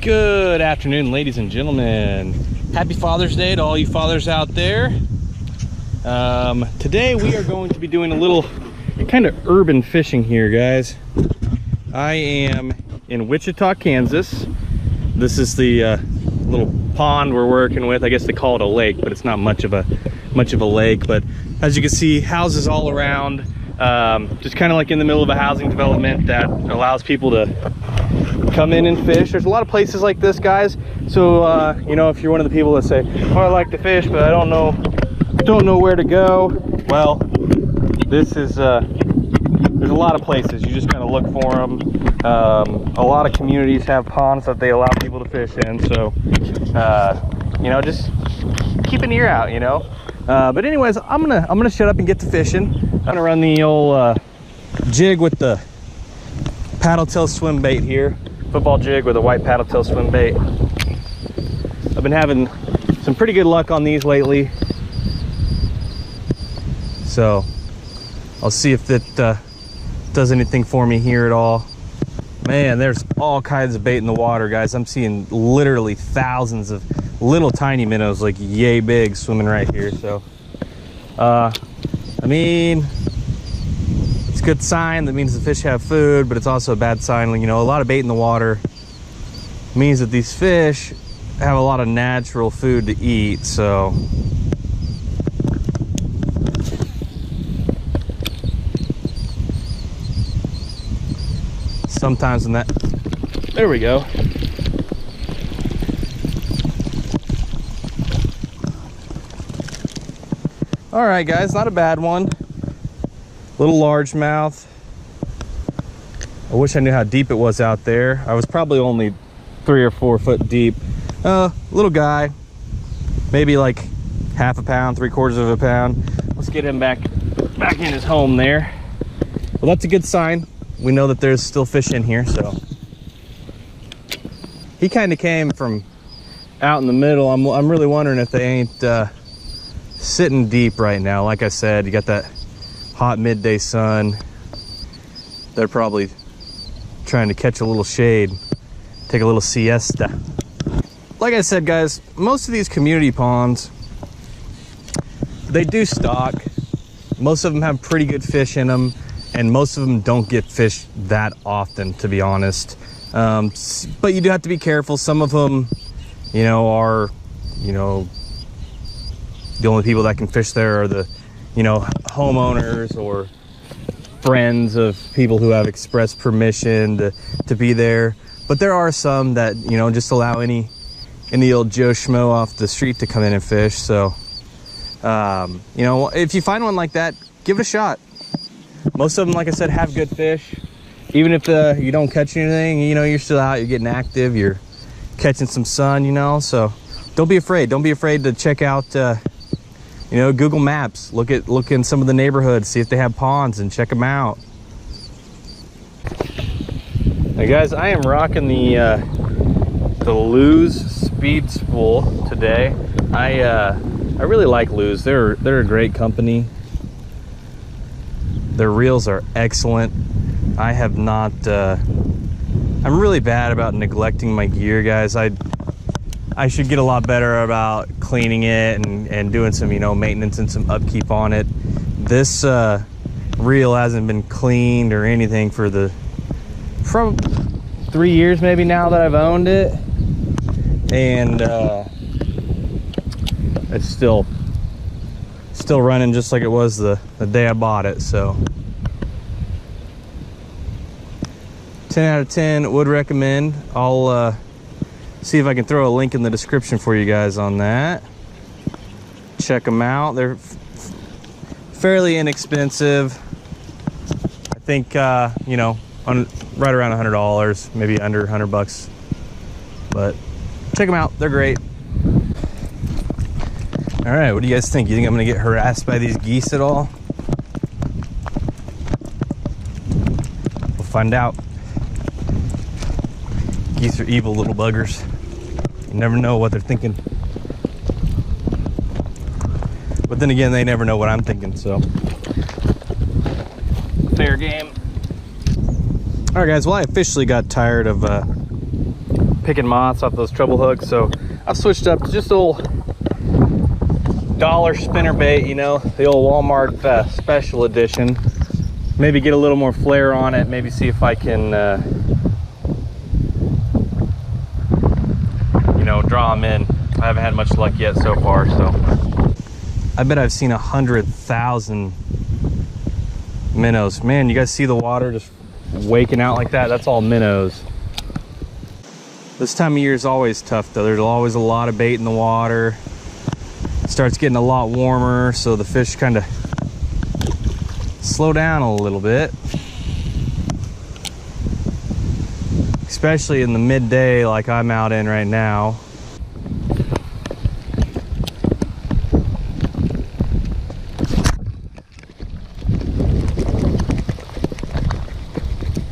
Good afternoon, ladies and gentlemen. Happy Father's Day to all you fathers out there. Today we are going to be doing a little kind of urban fishing here, guys. I am in Wichita, Kansas. This is the little pond we're working with. I guess they call it a lake, but it's not much of a lake. But as you can see, houses all around, just kind of like in the middle of a housing development that allows people to come in and fish. There's a lot of places like this, guys. So you know, if you're one of the people that say, oh, I like to fish, but I don't know where to go, well, this is there's a lot of places. You just kind of look for them. A lot of communities have ponds that they allow people to fish in, so you know, just keep an ear out, you know. But anyways, I'm gonna shut up and get to fishing. I'm gonna run the old jig with the paddle tail swim bait here. Football jig with a white paddle tail swim bait. I've been having some pretty good luck on these lately, so I'll see if that does anything for me here at all. Man, there's all kinds of bait in the water, guys. I'm seeing literally thousands of little tiny minnows, like yay big, swimming right here. So I mean, it's a good sign. That means the fish have food, but it's also a bad sign. You know, a lot of bait in the water means that these fish have a lot of natural food to eat. So sometimes when that, there we go. All right, guys, not a bad one. Little largemouth. I wish I knew how deep it was out there. I was probably only 3 or 4 foot deep. Little guy, maybe like half a pound, 3/4 of a pound. Let's get him back in his home there. Well, that's a good sign. We know that there's still fish in here. So he kind of came from out in the middle. I'm really wondering if they ain't sitting deep right now. Like I said, you got that hot midday sun. They're probably trying to catch a little shade, take a little siesta. Like I said, guys, most of these community ponds, they do stock. Most of them have pretty good fish in them, and most of them don't get fished that often, to be honest. But you do have to be careful. Some of them, you know, are, you know, the only people that can fish there are the, you know, homeowners or friends of people who have express permission to be there. But there are some that, you know, just allow any old Joe Schmo off the street to come in and fish. So you know, if you find one like that, give it a shot. Most of them, like I said, have good fish. Even if you don't catch anything, you know, you're still out, you're getting active, you're catching some sun, you know. So don't be afraid to check out you know, Google Maps. Look in some of the neighborhoods, see if they have ponds, and check them out. Now, guys, I am rocking the Lew's Speed Spool today. I really like Lew's. They're a great company. Their reels are excellent. I have not. I'm really bad about neglecting my gear, guys. I should get a lot better about cleaning it and doing some, you know, maintenance and some upkeep on it. This reel hasn't been cleaned or anything for the probably 3 years maybe now that I've owned it, and it's still running just like it was the day I bought it. So 10 out of 10 would recommend. I'll see if I can throw a link in the description for you guys on that. Check them out. They're fairly inexpensive. I think you know, right around $100, maybe under 100 bucks. But check them out, they're great. All right, what do you guys think? You think I'm gonna get harassed by these geese at all? We'll find out. Geese are evil little buggers. You never know what they're thinking. But then again, they never know what I'm thinking, so. Fair game. All right, guys, well, I officially got tired of picking moths off those treble hooks. So I've switched up to just a little dollar spinner bait, you know, the old Walmart special edition. Maybe get a little more flair on it. Maybe see if I can, you know, draw them in. I haven't had much luck yet so far, so. I bet I've seen 100,000 minnows. Man, you guys see the water just waking out like that? That's all minnows. This time of year is always tough though. There's always a lot of bait in the water. It starts getting a lot warmer, so the fish kind of slow down a little bit. Especially in the midday like I'm out in right now.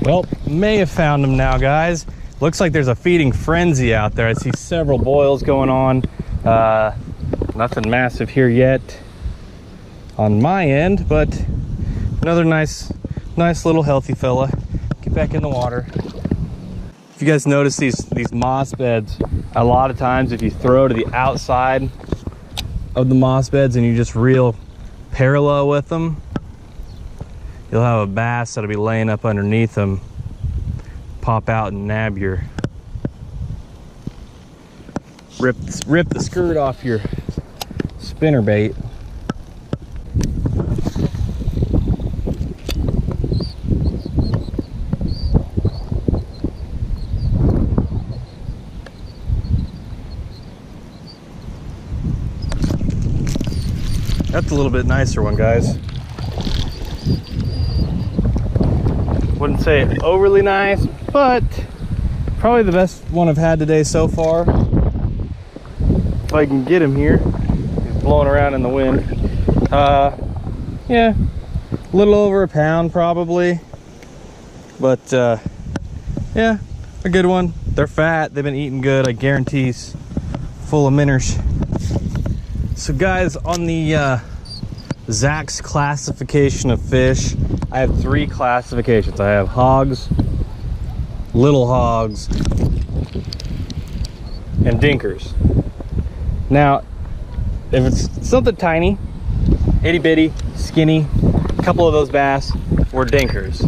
Well, may have found them now, guys. Looks like there's a feeding frenzy out there. I see several boils going on. Nothing massive here yet on my end, but another nice little healthy fella. Get back in the water. If you guys notice these moss beds, a lot of times if you throw to the outside of the moss beds and you just reel parallel with them, you'll have a bass that'll be laying up underneath them, pop out and nab your, rip the skirt off your spinner bait. That's a little bit nicer one, guys. Wouldn't say overly nice, but probably the best one I've had today so far. If I can get him here. He's blowing around in the wind. Yeah, a little over a pound probably. But yeah, a good one. They're fat, they've been eating good, I guarantee he's full of minnows. So guys, on the Zach's classification of fish, I have 3 classifications. I have hogs, little hogs, and dinkers. Now, if it's something tiny, itty bitty, skinny, a couple of those bass were dinkers.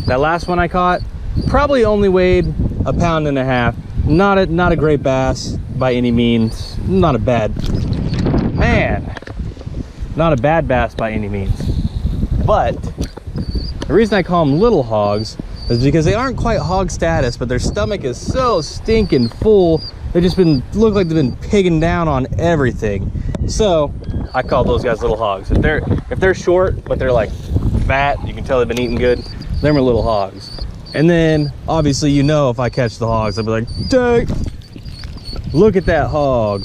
That last one I caught probably only weighed 1.5 pounds. Not a great bass by any means. Not a bad bass by any means. But the reason I call them little hogs is because they aren't quite hog status, but their stomach is so stinking full. They've just look like they've been pigging down on everything. So I call those guys little hogs. If they're short, but they're like fat, you can tell they've been eating good, they're my little hogs. And then obviously, you know, if I catch the hogs, I'll be like, dang, look at that hog.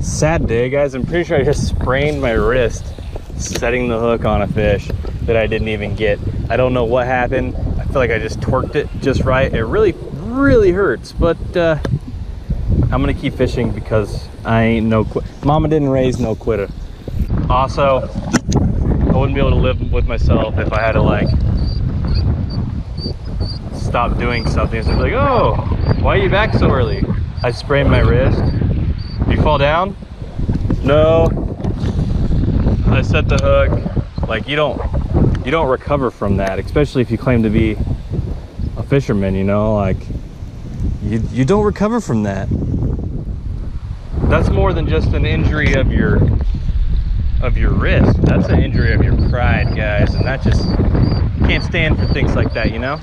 Sad day, guys. I'm pretty sure I just sprained my wrist setting the hook on a fish that I didn't even get. I don't know what happened. I feel like I just twerked it just right. It really hurts, but I'm gonna keep fishing because I ain't no quit. Mama didn't raise no quitter. Also, I wouldn't be able to live with myself if I had to like stop doing something. So like, oh, why are you back so early? I sprained my wrist. Did you fall down? No. I set the hook. Like, you don't recover from that, especially if you claim to be a fisherman, you know, like you don't recover from that. That's more than just an injury of your wrist. That's an injury of your pride, guys, and that just can't stand for things like that, you know?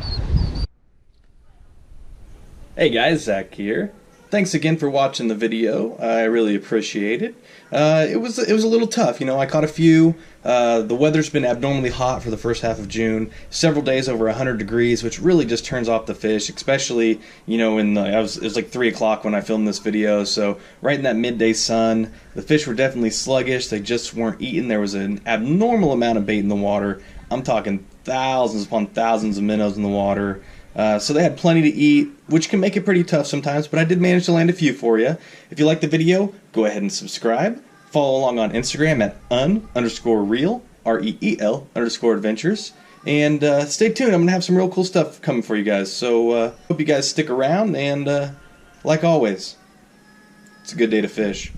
Hey guys, Zach here. Thanks again for watching the video. I really appreciate it. It was a little tough, you know. I caught a few. The weather's been abnormally hot for the first half of June. Several days over 100 degrees, which really just turns off the fish, especially, you know, it was like 3 o'clock when I filmed this video, so right in that midday sun. The fish were definitely sluggish. They just weren't eating. There was an abnormal amount of bait in the water. I'm talking thousands upon thousands of minnows in the water. So they had plenty to eat, which can make it pretty tough sometimes, but I did manage to land a few for you. If you like the video, go ahead and subscribe. Follow along on Instagram at _reel, REEL_adventures. And stay tuned. I'm going to have some real cool stuff coming for you guys. So hope you guys stick around, and Like always, it's a good day to fish.